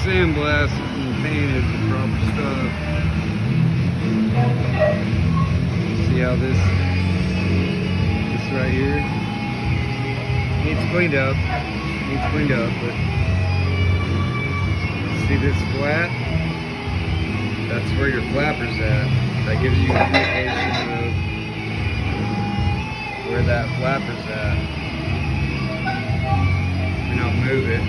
sandblasted and painted the proper stuff. See how this right here needs cleaned up. But see this flat? That's where your flapper's at. That gives you an indication of where that flapper's at. And I'll move it.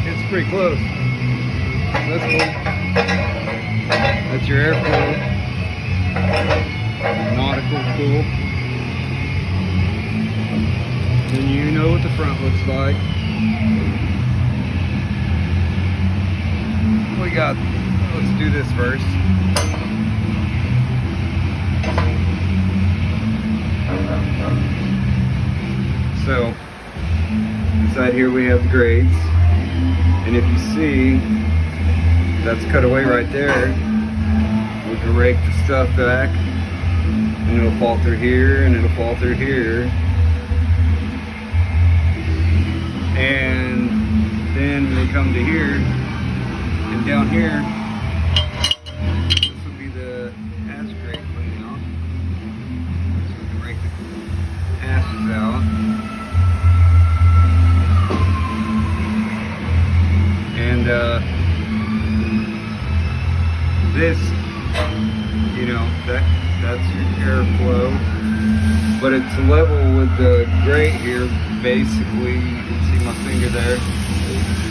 It's pretty close. That's cool. That's your airflow. Nautical cool. Then you know what the front looks like. We got, let's do this first. So, inside here we have the grades. And if you see, that's cut away right there. We can rake the stuff back. And it'll fall through here, and it'll fall through here. And then we come to here. And down here, this will be the ash grate clean out. So we can rake the ashes out. And this, you know, that's your airflow. But it's level with the grate here, basically. You can see my finger there.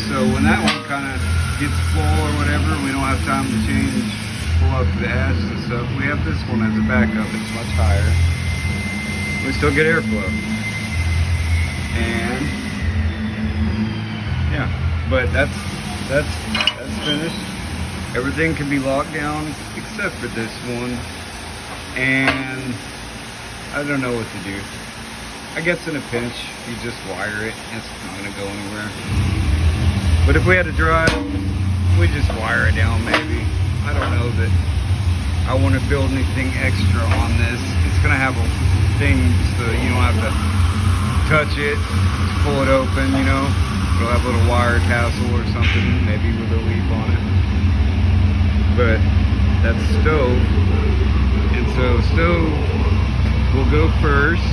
So when that one kind of gets full or whatever, we don't have time to pull up the ashes and stuff. We have this one as a backup. It's much higher. We still get airflow. And yeah, but that's finished. Everything can be locked down except for this one. And I don't know what to do. I guess in a pinch, you just wire it. It's not gonna go anywhere. But if we had to drive, we just wire it down maybe. I don't know that I want to build anything extra on this. It's going to have a thing so you don't have to touch it, pull it open, you know. It'll have a little wire tassel or something, maybe with a leaf on it. But that's stove. And so stove will go first.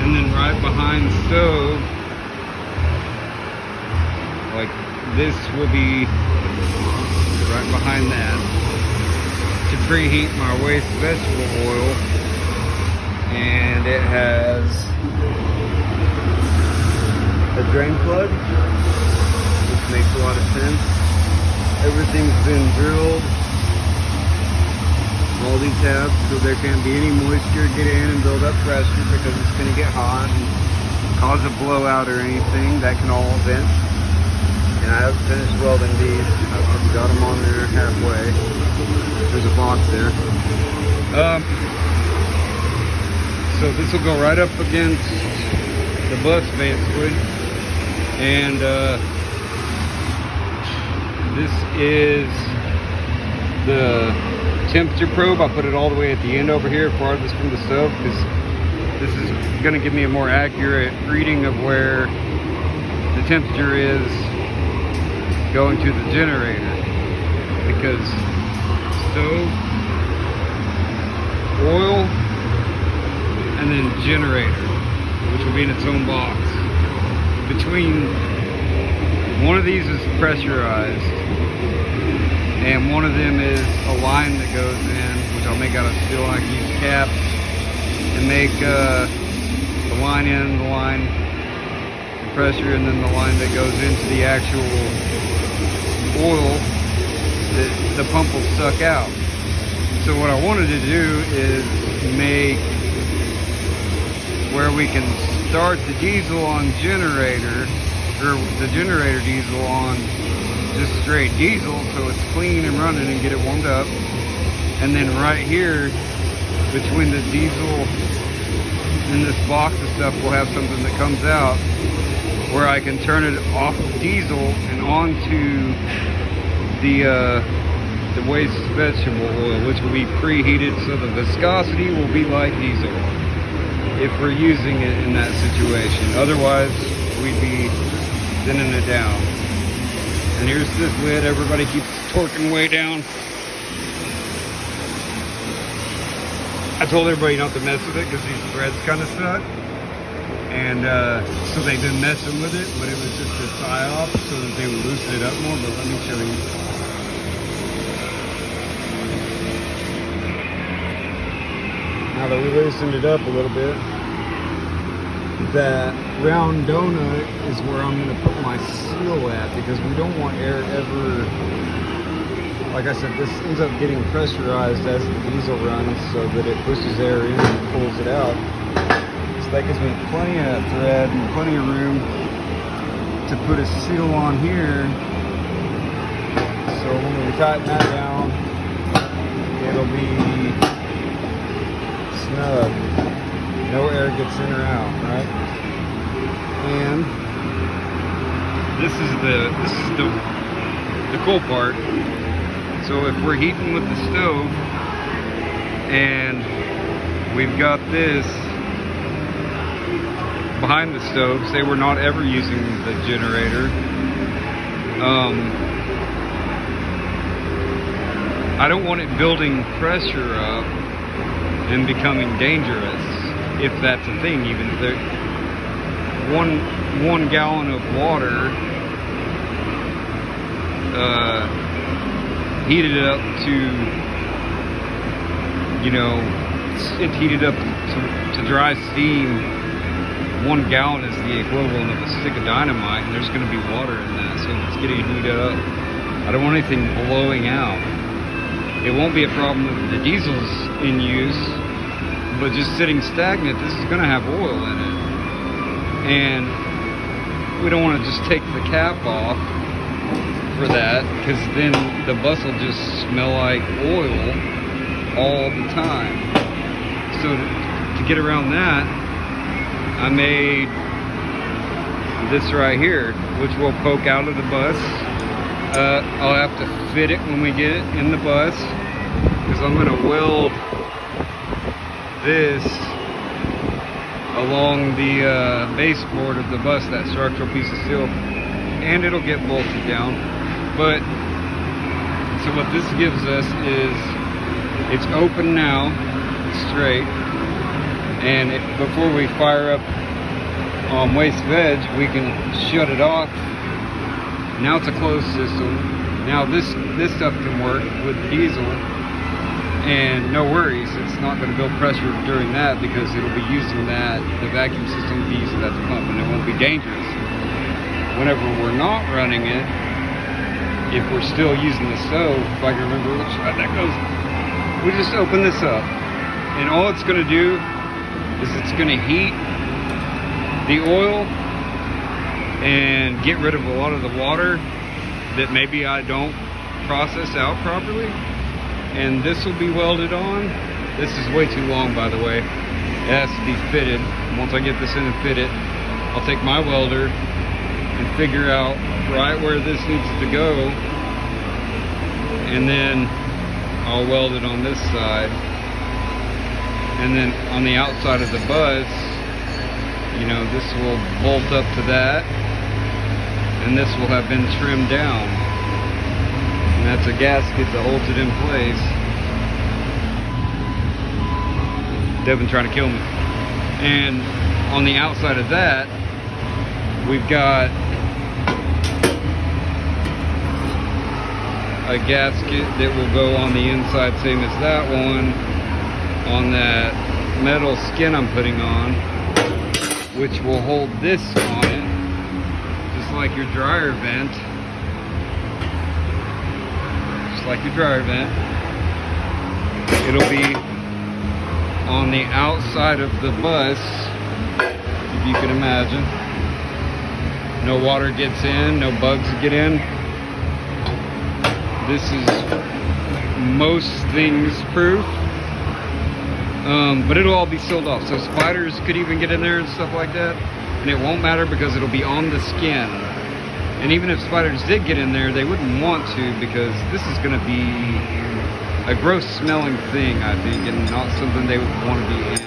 And then right behind stove, like this will be right behind that to preheat my waste vegetable oil. And it has a drain plug, which makes a lot of sense. Everything's been drilled, all these tabs, so there can't be any moisture get in and build up pressure because it's going to get hot and cause a blowout or anything. That can all vent. And I haven't finished welding these. I've got them on there halfway. There's a box there. So this will go right up against the bus basically. And this is the temperature probe. I'll put it all the way at the end over here, farthest from the stove, because this is going to give me a more accurate reading of where the temperature is going to the generator. Because stove, oil, and then generator, which will be in its own box. Between one of these is pressurized, and one of them is a line that goes in, which I'll make out of steel. I can use caps and make the line in, the line, the pressure, and then the line that goes into the actual oil that the pump will suck out. So what I wanted to do is make where we can start the diesel on generator, or the generator diesel on just straight diesel, so it's clean and running, and get it warmed up. And then right here between the diesel and this box of stuff, we'll have something that comes out where I can turn it off of diesel and onto the waste vegetable oil, which will be preheated, so the viscosity will be like diesel. if we're using it in that situation. Otherwise, we'd be thinning it down. And here's this lid. Everybody keeps torquing way down. I told everybody not to mess with it because these threads kind of suck. And so they've been messing with it, but it was just a psyop so that they would loosen it up more. But let me show you. Now that we loosened it up a little bit, that round donut is where I'm going to put my seal at, because we don't want air ever, like I said, this ends up getting pressurized as the diesel runs so that it pushes air in and pulls it out. So that gives me plenty of thread and plenty of room to put a seal on here. So when we tighten that down, it'll be snug. No air gets in or out, right? And this is the cool part. So if we're heating with the stove and we've got this behind the stove, say we're not ever using the generator, I don't want it building pressure up and becoming dangerous, if that's a thing. Even if there, one gallon of water heated up to, you know, it's heated up to dry steam. 1 gallon is the equivalent of a stick of dynamite, and there's going to be water in that, so it's getting heated up. I don't want anything blowing out. It won't be a problem if the diesel's in use, but just sitting stagnant, this is going to have oil in it. And we don't want to just take the cap off for that, because then the bus will just smell like oil all the time. So to get around that, I made this right here, which will poke out of the bus. I'll have to fit it when we get it in the bus, because I'm going to weld this along the baseboard of the bus, that structural piece of steel, and it'll get bolted down. But so what this gives us is, it's open now, it's straight, and before we fire up waste veg, we can shut it off. Now it's a closed system. Now this stuff can work with diesel, and no worries, it's not going to build pressure during that, because it'll be using that, the vacuum system will be using that to pump, and it won't be dangerous. Whenever we're not running it, if we're still using the stove, if I can remember which side that goes, we just open this up, and all it's going to do is it's going to heat the oil and get rid of a lot of the water that maybe I don't process out properly. And this will be welded on. This is way too long, by the way. It has to be fitted. Once I get this in and fit it, I'll take my welder and figure out right where this needs to go, and then I'll weld it on this side. And then on the outside of the bus, you know, this will bolt up to that, and this will have been trimmed down. And that's a gasket that holds it in place. Devin trying to kill me. And on the outside of that, we've got a gasket that will go on the inside, same as that one, on that metal skin I'm putting on, which will hold this on it, just like your dryer vent. Just like your dryer vent. It'll be on the outside of the bus, if you can imagine. No water gets in, no bugs get in. This is most things proof. But it'll all be sealed off, so spiders could even get in there and stuff like that, and it won't matter because it'll be on the skin. And even if spiders did get in there, they wouldn't want to, because this is going to be a gross smelling thing, I think, and not something they would want to be in.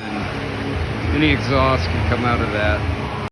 Any exhaust can come out of that.